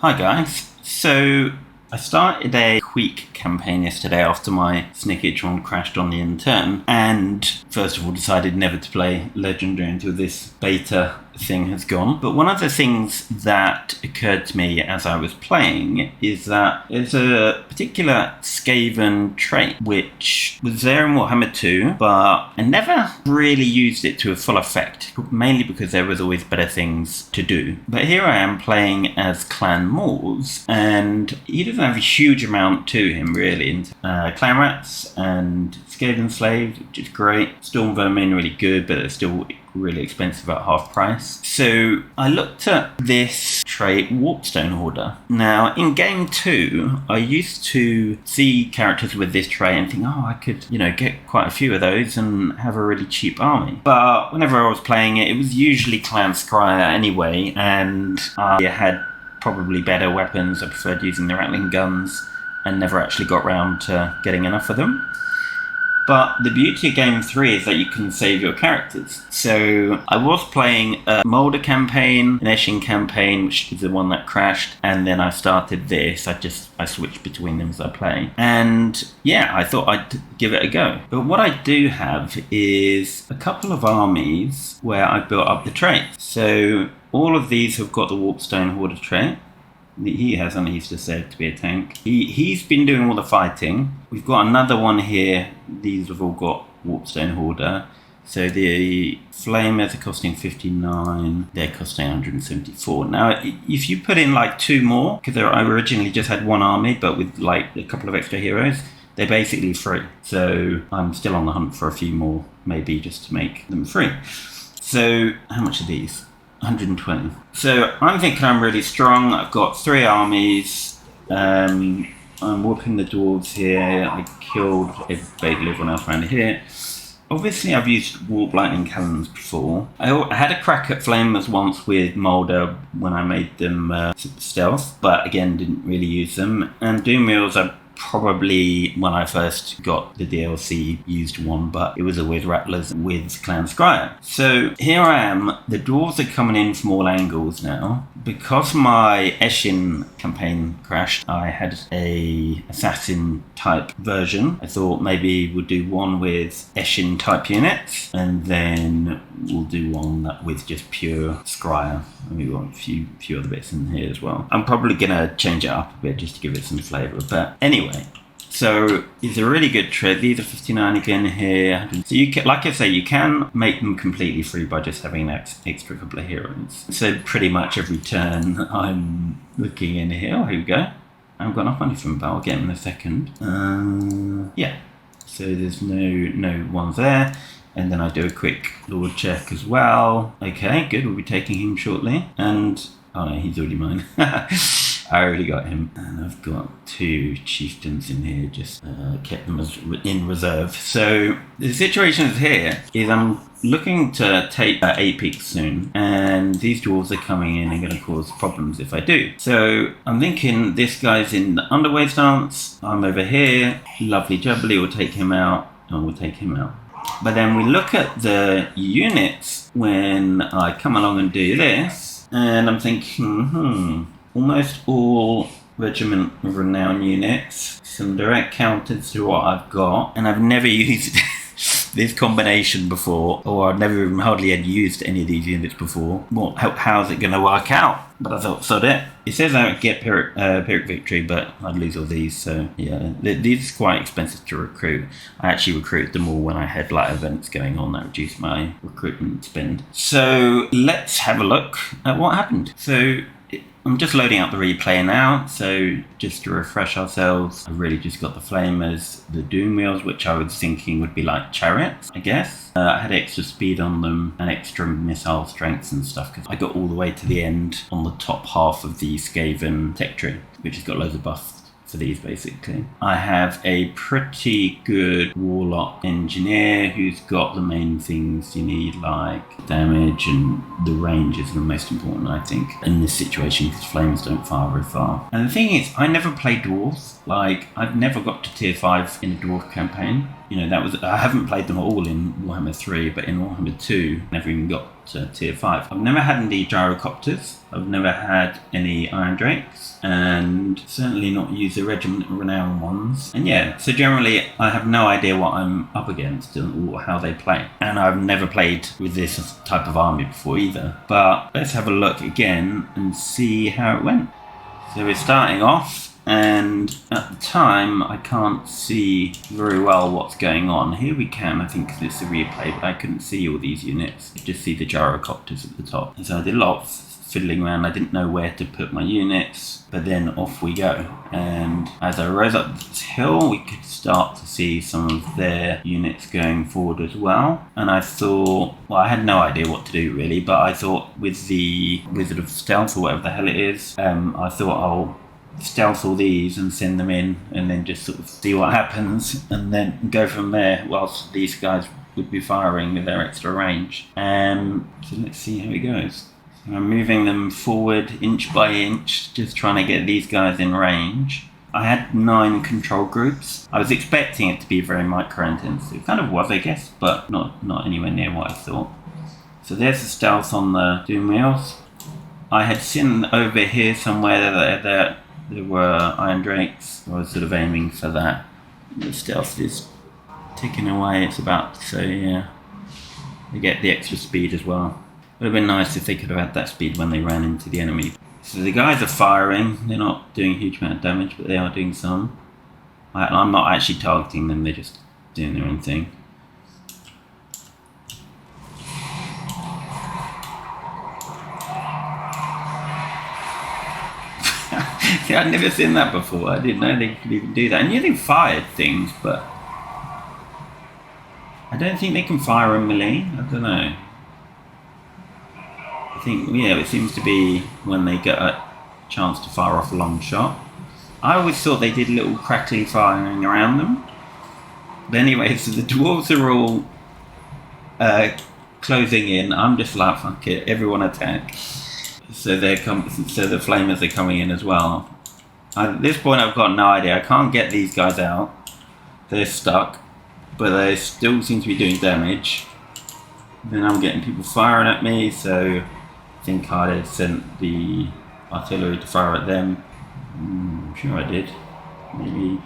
Hi guys. So I started a quick campaign yesterday after my Snicketron crashed on the intern, and first of all decided never to play Legendary until this beta thing has gone. But one of the things that occurred to me as I was playing is that there's a particular Skaven trait which was there in War-Hammer 2, but I never really used it to a full effect, mainly because there was always better things to do. But here I am playing as Clan Moors, and he doesn't have a huge amount to him really. Clan Rats and Skaven Slaves, which is great. Storm Vermin really good, but they're still really expensive at half price. So I looked at this trait, Warpstone Hoarder. Now in game 2 I used to see characters with this trait and think, oh, I could get quite a few of those and have a really cheap army. But whenever I was playing it, it was usually Clan Skrye anyway, and I had probably better weapons. I preferred using the Rattling guns and never actually got round to getting enough of them. But the beauty of Game 3 is that you can save your characters. So I was playing a Moulder campaign, an Eshin campaign, which is the one that crashed, and then I started this. I switched between them as I play. And yeah, I thought I'd give it a go. But what I do have is a couple of armies where I built up the traits. So all of these have got the Warpstone Hoarder trait. He hasn't, he's just said to be a tank. He's been doing all the fighting. We've got another one here. These have all got Warpstone Hoarder. So the Flamers are costing 59, they're costing 174. Now, if you put in like two more, because I originally just had one army, but with like a couple of extra heroes, they're basically free. So I'm still on the hunt for a few more, maybe just to make them free. So how much are these? 120. So I'm thinking I'm really strong. I've got 3 armies. I'm whooping the dwarves here. I killed basically everyone else around here. Obviously I've used Warp Lightning Cannons before. I had a crack at Flamers once with Moulder when I made them stealth, but again didn't really use them. And Doom Wheels I probably, when I first got the DLC, used one, but it was always Rattlers with Clan Skrye. So here I am, the dwarves are coming in from all angles now. Because my Eshin campaign crashed, I had a assassin type version. I thought maybe we'll do one with Eshin type units, and then we'll do one that with just pure Skrye. And we've got a few other bits in here as well. I'm probably gonna change it up a bit just to give it some flavour, but anyway. So it's a really good trick. These are 59 again here. So you can, like I say, you can make them completely free by just having an extra couple of heroes. So pretty much every turn I'm looking in here. Oh, here we go. I haven't got enough money from I'll get them in a second. Yeah. So there's no ones there. And then I do a quick Lord check as well. Okay, good. We'll be taking him shortly. And oh no, he's already mine. I already got him. And I've got 2 chieftains in here, just kept them as in reserve. So the situation is here is I'm looking to take 8 peaks soon, and these dwarves are coming in and going to cause problems if I do. So I'm thinking this guy's in the underway stance. I'm over here. Lovely jubbly, we'll take him out, and we'll take him out. But then we look at the units when I come along and do this, and I'm thinking, almost all Regiment of Renown units, some direct counters to what I've got, and I've never used this combination before, or I've never even hardly had used any of these units before. Well, how's it going to work out? But I thought, sod it. It says I would get Pyrrhic Victory, but I'd lose all these, so yeah. These are quite expensive to recruit. I actually recruited them all when I had light events going on that reduced my recruitment spend. So let's have a look at what happened. So I'm just loading up the replay now, so just to refresh ourselves, I've really just got the Flamers, the Doom Wheels, which I was thinking would be like chariots, I guess. I had extra speed on them and extra missile strengths and stuff, because I got all the way to the end on the top half of the Skaven tech tree, which has got loads of buffs for these basically. I have a pretty good Warlock Engineer who's got the main things you need, like damage, and the range is the most important, I think, in this situation, because flames don't fire very far. And the thing is, I never play dwarves. Like, I've never got to tier 5 in a dwarf campaign. that was, I haven't played them all in Warhammer 3, but in Warhammer 2, never even got to tier 5. I've never had any gyrocopters, I've never had any Iron Drakes, and certainly not used the Regiment Renown ones. And yeah, so generally I have no idea what I'm up against or how they play. And I've never played with this type of army before either. But let's have a look again and see how it went. So we're starting off, and at the time I can't see very well what's going on. Here we can, I think, because it's a replay, but I couldn't see all these units. I just see the gyrocopters at the top. And so I did a lot of fiddling around. I didn't know where to put my units, but then off we go. And as I rose up this hill, we could start to see some of their units going forward as well. And I thought, well, I had no idea what to do really, but I thought with the Wizard of Stealth or whatever the hell it is, I thought I'll stealth all these and send them in and then just sort of see what happens and then go from there whilst these guys would be firing with their extra range. So let's see how it goes. So I'm moving them forward inch by inch, just trying to get these guys in range. I had 9 control groups. I was expecting it to be very micro-intensive. It kind of was, I guess, but not anywhere near what I thought. So there's the stealth on the doom wheels. I had seen over here somewhere that there were Iron Drakes. I was sort of aiming for that. The stealth is ticking away. It's about, so yeah, they get the extra speed as well. It would have been nice if they could have had that speed when they ran into the enemy. So the guys are firing. They're not doing a huge amount of damage, but they are doing some. I'm not actually targeting them. They're just doing their own thing. See, I'd never seen that before. I didn't know they could even do that. I knew they fired things, but I don't think they can fire a melee. I don't know. I think, yeah, it seems to be when they get a chance to fire off a long shot. I always thought they did little crackly firing around them. But anyway, so the dwarves are all closing in. I'm just like, fuck it, everyone attack. So the flamers are coming in as well. At this point I've got no idea. I can't get these guys out. They're stuck, but they still seem to be doing damage. Then I'm getting people firing at me, so I think I had sent the artillery to fire at them. I'm sure I did. Maybe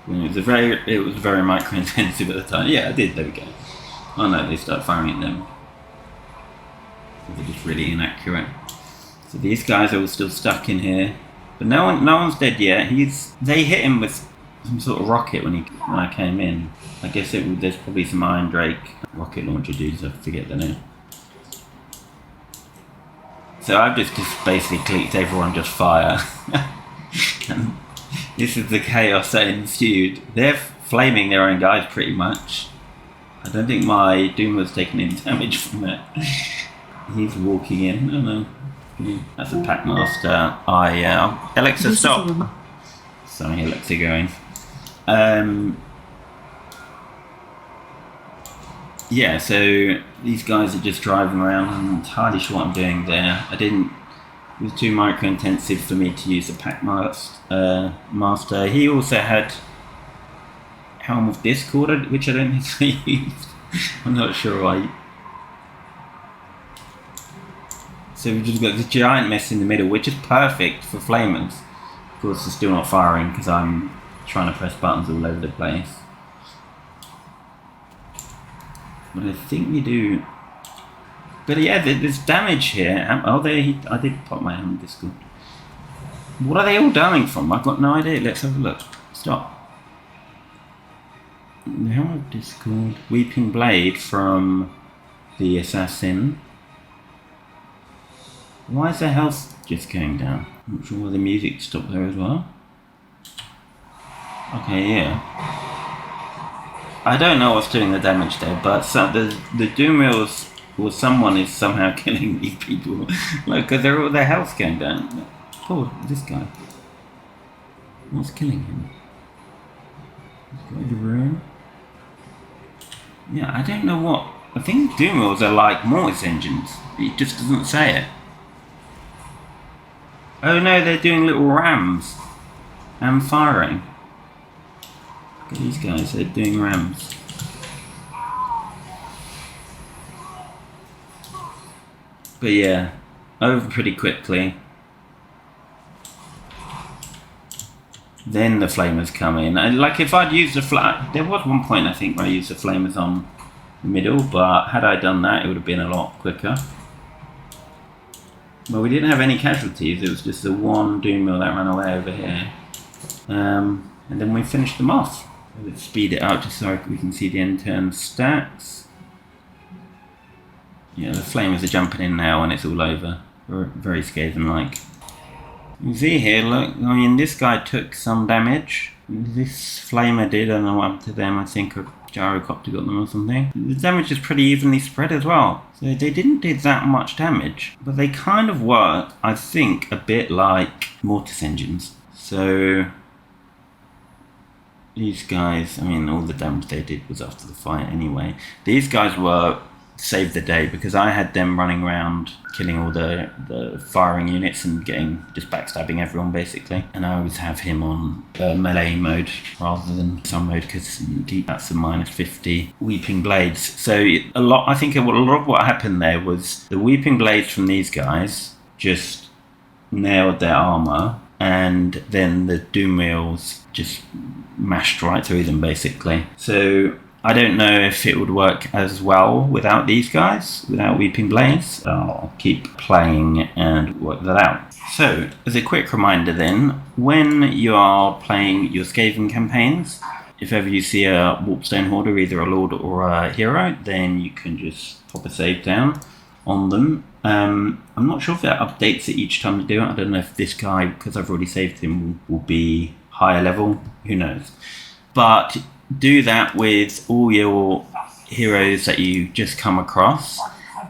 it was very micro intensive at the time. Yeah, I did. There we go. Oh no, they start firing at them. They're just really inaccurate. So these guys are all still stuck in here, but no one's dead yet. They hit him with some sort of rocket when I came in. I guess there's probably some Iron Drake rocket launcher dudes. I forget the name. So I've just basically clicked everyone just fire. And this is the chaos that ensued. They're flaming their own guys pretty much. I don't think my Doom was taking any damage from it. He's walking in. Oh no. That's a Packmaster. Alexa, stop. Sorry, Alexa going. Yeah, so these guys are just driving around. I'm not entirely sure what I'm doing there. It was too micro-intensive for me to use the Packmaster. He also had Helm of Discord, which I don't think I used. I'm not sure why. So we've just got this giant mess in the middle, which is perfect for flamers. Of course, they're still not firing because I'm trying to press buttons all over the place. But I think we do. But yeah, there's damage here. Oh, I did pop my hand Discord. What are they all dying from? I've got no idea. Let's have a look. Stop. The Helm of Discord. Weeping Blade from the Assassin. Why is their health just going down? I'm not sure why the music stopped there as well. Okay, yeah. I don't know what's doing the damage there, but the Doom Wheels or someone is somehow killing these people. Look, because their health's going down. Oh, this guy. What's killing him? He's got the room. Yeah, I don't know what. I think Doom Wheels are like Mortis engines. It just doesn't say it. Oh no, they're doing little rams and firing. These guys, they're doing rams. But yeah, over pretty quickly. Then the flamers come in. And like if I'd used there was one point I think where I used the flamers on the middle, but had I done that it would have been a lot quicker. Well, we didn't have any casualties, it was just the one doom mill that ran away over here. And then we finished them off. Let's speed it up just so we can see the end turn stats. Yeah, the flamers are jumping in now and it's all over. Very Skaven-like. You see here, look, I mean, this guy took some damage. This flamer did, I don't know what happened to them, I think a gyrocopter got them or something. The damage is pretty evenly spread as well. So they didn't do that much damage, but they kind of work, I think, a bit like mortis engines. So these guys, I mean, all the damage they did was after the fight anyway. These guys were saved the day because I had them running around killing all the firing units and just backstabbing everyone basically, and I always have him on melee mode rather than some mode because that's a -50 weeping blades. So I think a lot of what happened there was the weeping blades from these guys just nailed their armor, and then the doom wheels just mashed right through them basically. So I don't know if it would work as well without these guys, without Weeping Blades. I'll keep playing and work that out. So, as a quick reminder then, when you are playing your Skaven campaigns, if ever you see a Warpstone Hoarder, either a Lord or a Hero, then you can just pop a save down on them. I'm not sure if that updates it each time you do it. I don't know if this guy, because I've already saved him, will be higher level. Who knows? But do that with all your heroes that you just come across.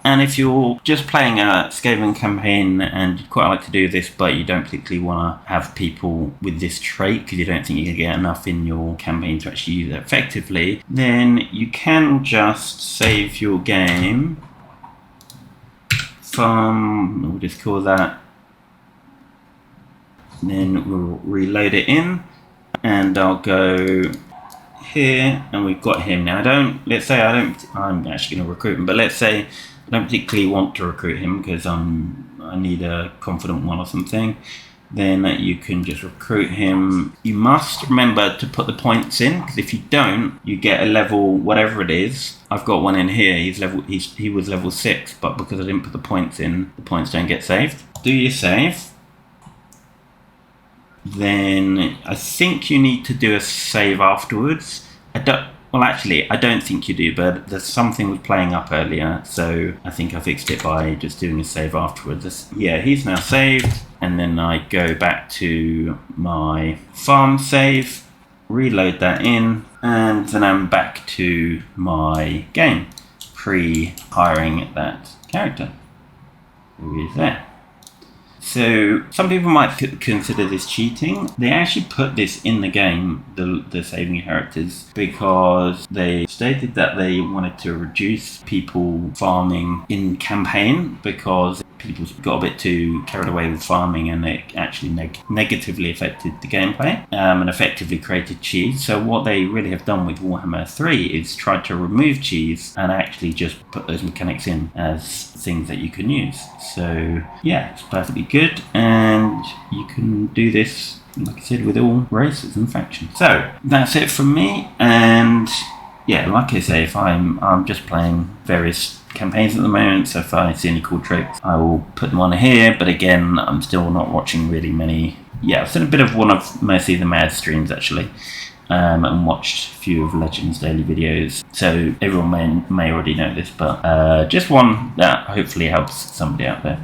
And if you're just playing a Skaven campaign and you'd quite like to do this, but you don't particularly want to have people with this trait because you don't think you can get enough in your campaign to actually use it effectively, then you can just save your game from, we'll just call that, and then we'll reload it in, and I'll go here, and we've got him now. I'm actually going to recruit him, but let's say I don't particularly want to recruit him because I need a confident one or something. Then you can just recruit him. You must remember to put the points in, because if you don't, you get a level whatever it is. I've got one in here. He was level 6, but because I didn't put the points in, the points don't get saved. Do your save. Then I think you need to do a save afterwards. I don't think you do, but there's something with playing up earlier, so I think I fixed it by just doing a save afterwards. Yeah, he's now saved, and then I go back to my farm save, reload that in, and then I'm back to my game, pre-hiring that character. Who is there? So some people might consider this cheating. They actually put this in the game, the saving characters, because they stated that they wanted to reduce people farming in campaign because people got a bit too carried away with farming and it actually negatively affected the gameplay and effectively created cheese. So what they really have done with Warhammer 3 is tried to remove cheese and actually just put those mechanics in as things that you can use. So yeah, it's perfectly good, and you can do this, like I said, with all races and factions. So that's it from me, and yeah, like I say, if I'm just playing various campaigns at the moment, so if I see any cool tricks, I will put them on here, but again, I'm still not watching really many. Yeah, I've seen a bit of one of Mercy the Mad streams actually, and watched a few of Legends daily videos, so everyone may already know this, but just one that hopefully helps somebody out there.